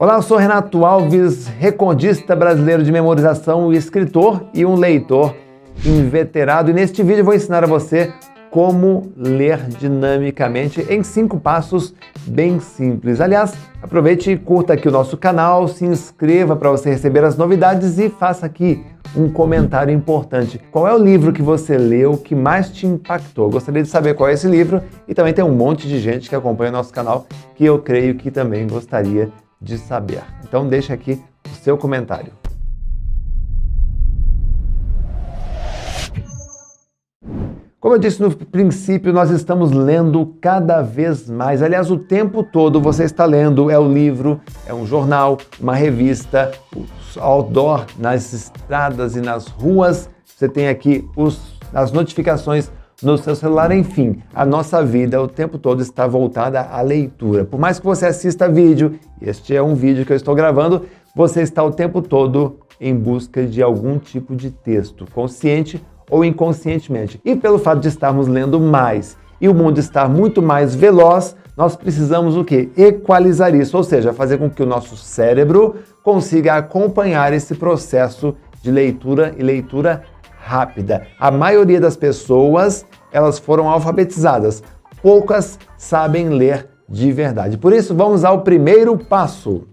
Olá, eu sou Renato Alves, recordista brasileiro de memorização e escritor e um leitor inveterado. E neste vídeo eu vou ensinar a você como ler dinamicamente em 5 passos bem simples. Aliás, aproveite e curta aqui o nosso canal, se inscreva para você receber as novidades e faça aqui um comentário importante. Qual é o livro que você leu que mais te impactou? Gostaria de saber qual é esse livro e também tem um monte de gente que acompanha o nosso canal que eu creio que também gostaria de saber. Então deixa aqui o seu comentário. Como eu disse no princípio, nós estamos lendo cada vez mais. Aliás, o tempo todo você está lendo. É um livro, é um jornal, uma revista, outdoor nas estradas e nas ruas. Você tem aqui as notificações no seu celular. Enfim, a nossa vida o tempo todo está voltada à leitura. Por mais que você assista vídeo, este é um vídeo que eu estou gravando, você está o tempo todo em busca de algum tipo de texto, consciente ou inconscientemente. E pelo fato de estarmos lendo mais e o mundo estar muito mais veloz, nós precisamos o quê? Equalizar isso, ou seja, fazer com que o nosso cérebro consiga acompanhar esse processo de leitura e leitura rápida. A maioria das pessoas, elas foram alfabetizadas. Poucas sabem ler de verdade. Por isso, vamos ao primeiro passo.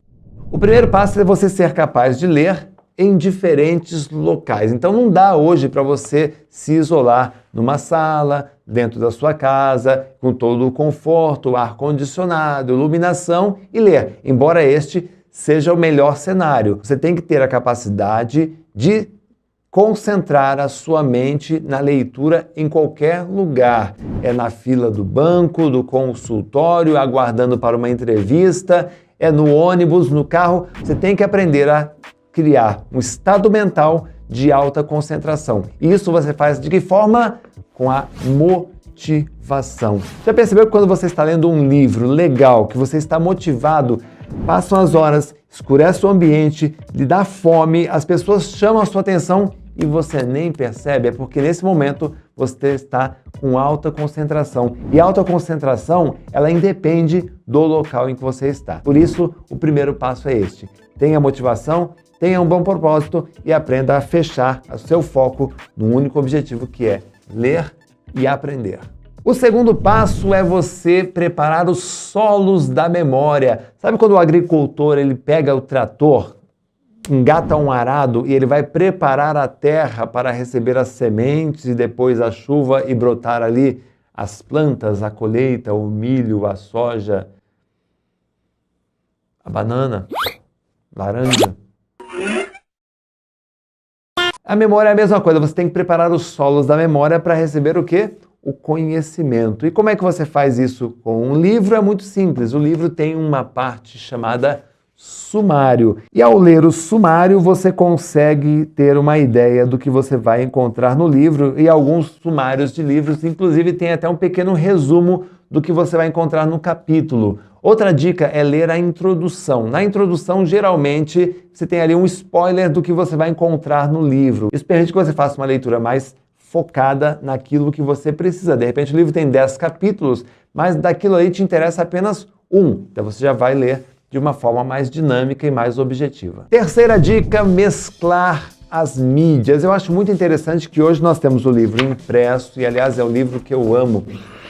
O primeiro passo é você ser capaz de ler em diferentes locais. Então não dá hoje para você se isolar numa sala, dentro da sua casa, com todo o conforto, ar-condicionado, iluminação e ler. Embora este seja o melhor cenário, você tem que ter a capacidade de concentrar a sua mente na leitura em qualquer lugar. É na fila do banco, do consultório, aguardando para uma entrevista, é no ônibus, no carro. Você tem que aprender a criar um estado mental de alta concentração. E isso você faz de que forma? Com a motivação. Já percebeu que quando você está lendo um livro legal, que você está motivado, passam as horas, escurece o ambiente, lhe dá fome, as pessoas chamam a sua atenção e você nem percebe, é porque nesse momento você está com alta concentração. E a alta concentração, ela independe do local em que você está. Por isso, o primeiro passo é este. Tenha motivação, tenha um bom propósito e aprenda a fechar o seu foco no único objetivo que é ler e aprender. O segundo passo é você preparar os solos da memória. Sabe quando o agricultor ele pega o trator, engata um arado e ele vai preparar a terra para receber as sementes e depois a chuva e brotar ali as plantas, a colheita, o milho, a soja, a banana, laranja? A memória é a mesma coisa, você tem que preparar os solos da memória para receber o quê? O conhecimento. E como é que você faz isso com um livro? É muito simples. O livro tem uma parte chamada sumário. E ao ler o sumário, você consegue ter uma ideia do que você vai encontrar no livro. E alguns sumários de livros, inclusive, tem até um pequeno resumo do que você vai encontrar no capítulo. Outra dica é ler a introdução. Na introdução, geralmente, você tem ali um spoiler do que você vai encontrar no livro. Isso permite que você faça uma leitura mais focada naquilo que você precisa. De repente, o livro tem 10 capítulos, mas daquilo aí te interessa apenas um. Então, você já vai ler de uma forma mais dinâmica e mais objetiva. Terceira dica, mesclar as mídias. Eu acho muito interessante que hoje nós temos o livro impresso, e aliás é um livro que eu amo.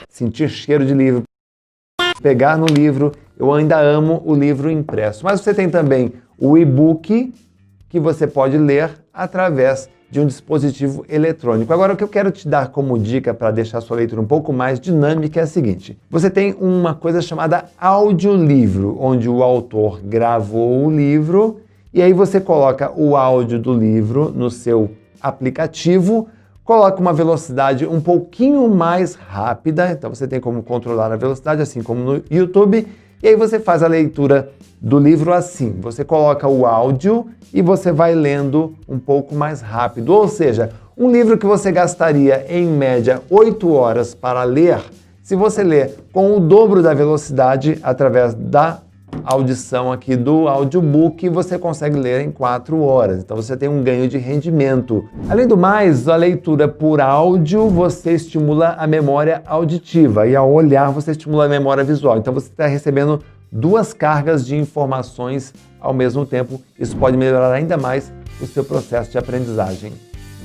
Sentir cheiro de livro, pegar no livro, eu ainda amo o livro impresso. Mas você tem também o e-book, que você pode ler através de um dispositivo eletrônico. Agora, o que eu quero te dar como dica para deixar a sua leitura um pouco mais dinâmica é a seguinte. Você tem uma coisa chamada audiolivro, onde o autor gravou o livro e aí você coloca o áudio do livro no seu aplicativo, coloca uma velocidade um pouquinho mais rápida, então você tem como controlar a velocidade, assim como no YouTube, e aí você faz a leitura do livro assim. Você coloca o áudio e você vai lendo um pouco mais rápido. Ou seja, um livro que você gastaria em média 8 horas para ler, se você ler com o dobro da velocidade através da audição aqui do audiobook, você consegue ler em 4 horas. Então você tem um ganho de rendimento. Além do mais, a leitura por áudio, você estimula a memória auditiva e ao olhar você estimula a memória visual. Então você está recebendo duas cargas de informações ao mesmo tempo. Isso pode melhorar ainda mais o seu processo de aprendizagem.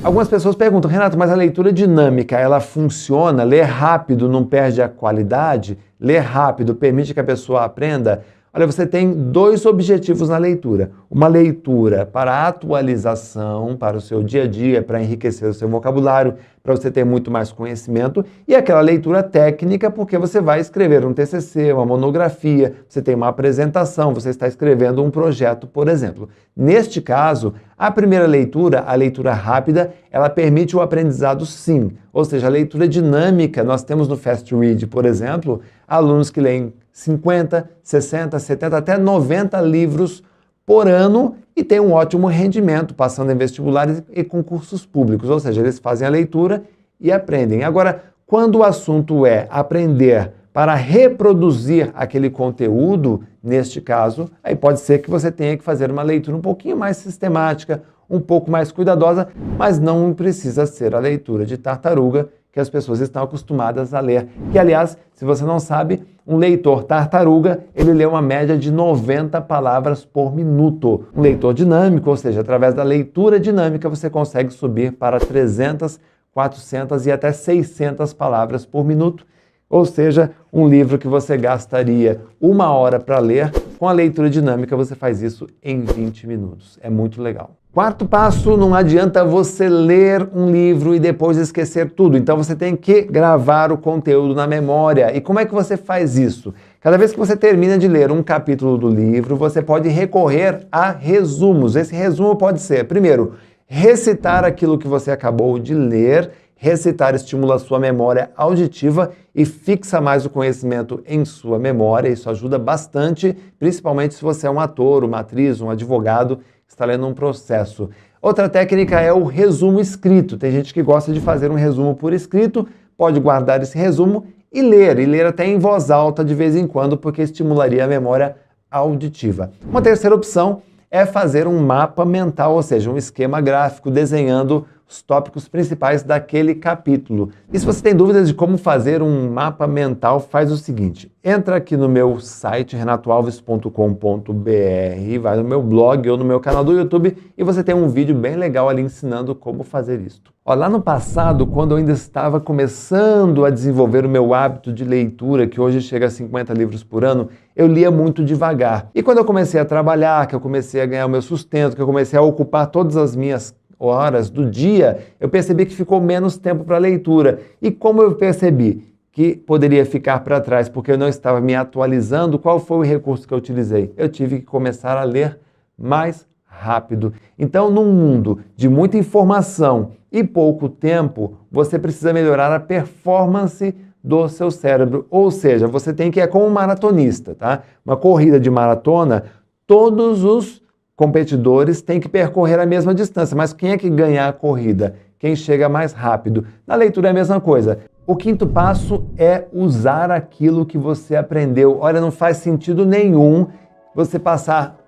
Algumas pessoas perguntam, Renato, mas a leitura dinâmica, ela funciona? Ler rápido não perde a qualidade? Ler rápido permite que a pessoa aprenda? Olha, você tem dois objetivos na leitura. Uma leitura para atualização, para o seu dia a dia, para enriquecer o seu vocabulário, para você ter muito mais conhecimento. E aquela leitura técnica, porque você vai escrever um TCC, uma monografia, você tem uma apresentação, você está escrevendo um projeto, por exemplo. Neste caso, a primeira leitura, a leitura rápida, ela permite o aprendizado sim. Ou seja, a leitura dinâmica, nós temos no Fast Read, por exemplo, alunos que leem 50, 60, 70, até 90 livros por ano e tem um ótimo rendimento, passando em vestibulares e concursos públicos. Ou seja, eles fazem a leitura e aprendem. Agora, quando o assunto é aprender para reproduzir aquele conteúdo, neste caso, aí pode ser que você tenha que fazer uma leitura um pouquinho mais sistemática, um pouco mais cuidadosa, mas não precisa ser a leitura de tartaruga que as pessoas estão acostumadas a ler. Que, aliás, se você não sabe, um leitor tartaruga, ele lê uma média de 90 palavras por minuto. Um leitor dinâmico, ou seja, através da leitura dinâmica, você consegue subir para 300, 400 e até 600 palavras por minuto. Ou seja, um livro que você gastaria 1 hora para ler, com a leitura dinâmica você faz isso em 20 minutos. É muito legal. Quarto passo, não adianta você ler um livro e depois esquecer tudo. Então você tem que gravar o conteúdo na memória. E como é que você faz isso? Cada vez que você termina de ler um capítulo do livro, você pode recorrer a resumos. Esse resumo pode ser, primeiro, recitar aquilo que você acabou de ler. Recitar estimula a sua memória auditiva e fixa mais o conhecimento em sua memória. Isso ajuda bastante, principalmente se você é um ator, uma atriz, um advogado que está lendo um processo. Outra técnica é o resumo escrito. Tem gente que gosta de fazer um resumo por escrito, pode guardar esse resumo e ler até em voz alta de vez em quando, porque estimularia a memória auditiva. Uma terceira opção é fazer um mapa mental, ou seja, um esquema gráfico desenhando os tópicos principais daquele capítulo. E se você tem dúvidas de como fazer um mapa mental, faz o seguinte, entra aqui no meu site renatoalves.com.br, vai no meu blog ou no meu canal do YouTube e você tem um vídeo bem legal ali ensinando como fazer isso. Lá no passado, quando eu ainda estava começando a desenvolver o meu hábito de leitura, que hoje chega a 50 livros por ano, eu lia muito devagar. E quando eu comecei a trabalhar, que eu comecei a ganhar o meu sustento, que eu comecei a ocupar todas as minhas horas do dia, eu percebi que ficou menos tempo para leitura. E como eu percebi que poderia ficar para trás porque eu não estava me atualizando, qual foi o recurso que eu utilizei? Eu tive que começar a ler mais rápido. Então, num mundo de muita informação e pouco tempo, você precisa melhorar a performance do seu cérebro. Ou seja, você tem que, é como um maratonista, tá? Uma corrida de maratona, todos os competidores têm que percorrer a mesma distância, mas quem é que ganha a corrida? Quem chega mais rápido. Na leitura é a mesma coisa. O quinto passo é usar aquilo que você aprendeu. Olha, não faz sentido nenhum você passar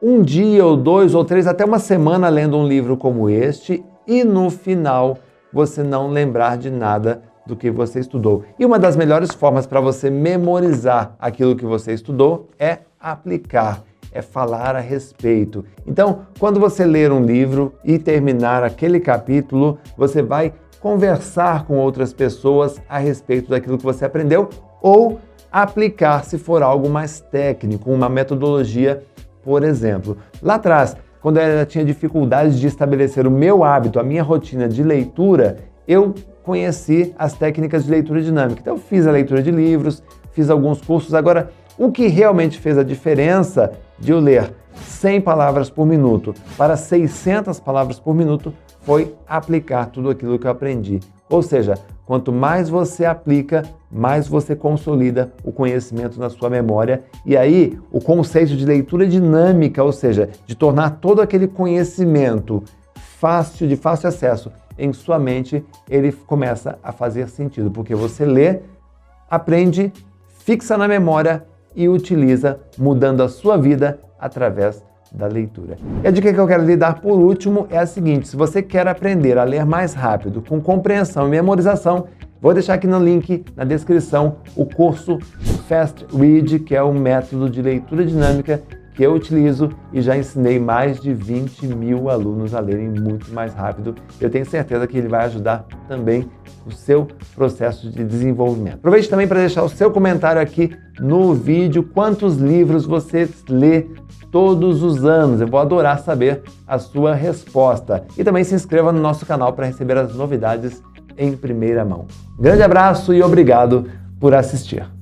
um dia ou 2 ou 3, até uma semana lendo um livro como este e no final você não lembrar de nada do que você estudou. E uma das melhores formas para você memorizar aquilo que você estudou é aplicar. É falar a respeito. Então, quando você ler um livro e terminar aquele capítulo, você vai conversar com outras pessoas a respeito daquilo que você aprendeu ou aplicar se for algo mais técnico, uma metodologia, por exemplo. Lá atrás, quando eu ainda tinha dificuldades de estabelecer o meu hábito, a minha rotina de leitura, eu conheci as técnicas de leitura dinâmica. Então, eu fiz a leitura de livros, fiz alguns cursos. Agora, o que realmente fez a diferença de eu ler 100 palavras por minuto para 600 palavras por minuto foi aplicar tudo aquilo que eu aprendi. Ou seja, quanto mais você aplica, mais você consolida o conhecimento na sua memória. E aí, o conceito de leitura dinâmica, ou seja, de tornar todo aquele conhecimento de fácil acesso em sua mente, ele começa a fazer sentido, porque você lê, aprende, fixa na memória e utiliza, mudando a sua vida através da leitura. E a dica que eu quero lhe dar por último é a seguinte: se você quer aprender a ler mais rápido, com compreensão e memorização, vou deixar aqui no link, na descrição, o curso Fast Read, que é o método de leitura dinâmica que eu utilizo e já ensinei mais de 20 mil alunos a lerem muito mais rápido. Eu tenho certeza que ele vai ajudar também o seu processo de desenvolvimento. Aproveite também para deixar o seu comentário aqui no vídeo, quantos livros você lê todos os anos. Eu vou adorar saber a sua resposta. E também se inscreva no nosso canal para receber as novidades em primeira mão. Grande abraço e obrigado por assistir.